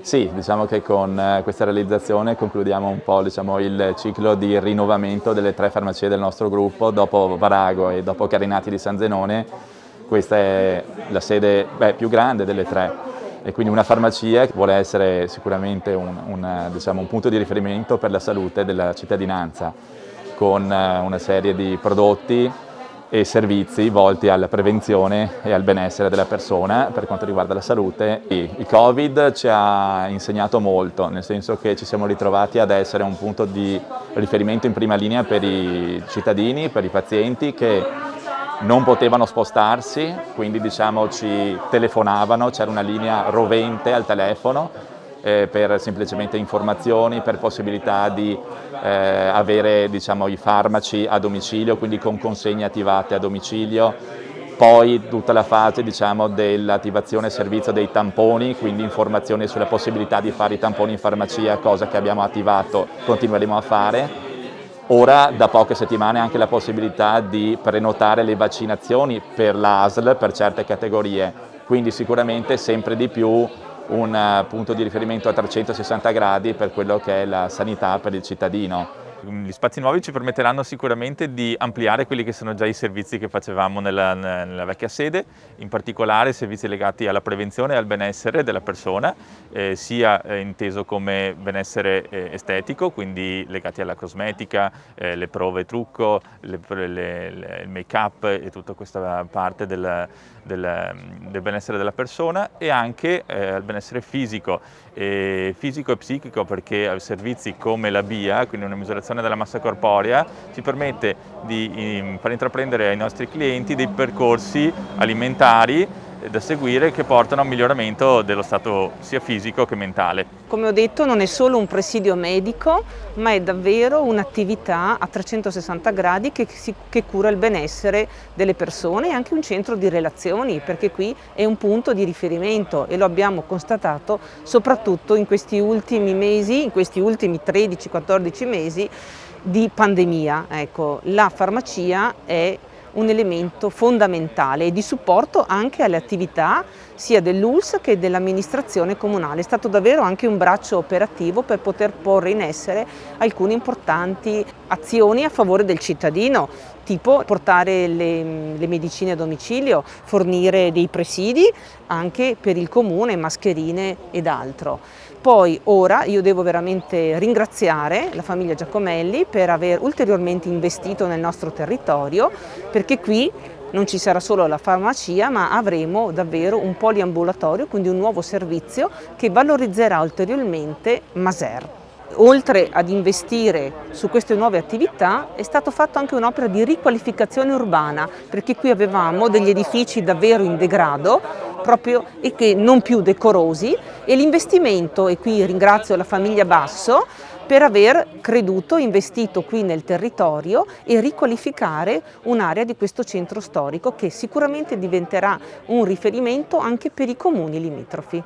Sì, diciamo che con questa realizzazione concludiamo un po', il ciclo di rinnovamento delle 3 farmacie del nostro gruppo. Dopo Varago e dopo Carinati di San Zenone, questa è la sede più grande delle 3 e quindi una farmacia che vuole essere sicuramente un punto di riferimento per la salute della cittadinanza, con una serie di prodotti e servizi volti alla prevenzione e al benessere della persona per quanto riguarda la salute. Il Covid ci ha insegnato molto, nel senso che ci siamo ritrovati ad essere un punto di riferimento in prima linea per i cittadini, per i pazienti che non potevano spostarsi, quindi ci telefonavano, c'era una linea rovente al telefono per semplicemente informazioni, per possibilità di avere i farmaci a domicilio, quindi con consegne attivate a domicilio. Poi tutta la fase dell'attivazione servizio dei tamponi, quindi informazioni sulla possibilità di fare i tamponi in farmacia, cosa che abbiamo attivato, continueremo a fare. Ora, da poche settimane, anche la possibilità di prenotare le vaccinazioni per l'ASL per certe categorie, quindi sicuramente sempre di più un punto di riferimento a 360 gradi per quello che è la sanità per il cittadino. Gli spazi nuovi ci permetteranno sicuramente di ampliare quelli che sono già i servizi che facevamo nella vecchia sede, in particolare servizi legati alla prevenzione e al benessere della persona, sia inteso come benessere estetico, quindi legati alla cosmetica, le prove trucco, il make-up e tutta questa parte del benessere della persona, e anche al benessere fisico e psichico, perché servizi come la BIA, quindi una misurazione della massa corporea, ci permette di far intraprendere ai nostri clienti dei percorsi alimentari da seguire che portano a un miglioramento dello stato sia fisico che mentale. Come ho detto, non è solo un presidio medico, ma è davvero un'attività a 360 gradi che cura il benessere delle persone e anche un centro di relazioni, perché qui è un punto di riferimento e lo abbiamo constatato soprattutto in questi ultimi mesi, in questi ultimi 13-14 mesi di pandemia. Ecco, la farmacia è un elemento fondamentale e di supporto anche alle attività sia dell'ULSS che dell'amministrazione comunale. È stato davvero anche un braccio operativo per poter porre in essere alcune importanti azioni a favore del cittadino, tipo portare le medicine a domicilio, fornire dei presidi anche per il comune, mascherine ed altro. Poi ora io devo veramente ringraziare la famiglia Giacomelli per aver ulteriormente investito nel nostro territorio, perché qui non ci sarà solo la farmacia, ma avremo davvero un poliambulatorio, quindi un nuovo servizio che valorizzerà ulteriormente Maser. Oltre ad investire su queste nuove attività è stato fatto anche un'opera di riqualificazione urbana, perché qui avevamo degli edifici davvero in degrado e che non più decorosi, e l'investimento, e qui ringrazio la famiglia Basso per aver creduto, investito qui nel territorio e riqualificare un'area di questo centro storico che sicuramente diventerà un riferimento anche per i comuni limitrofi.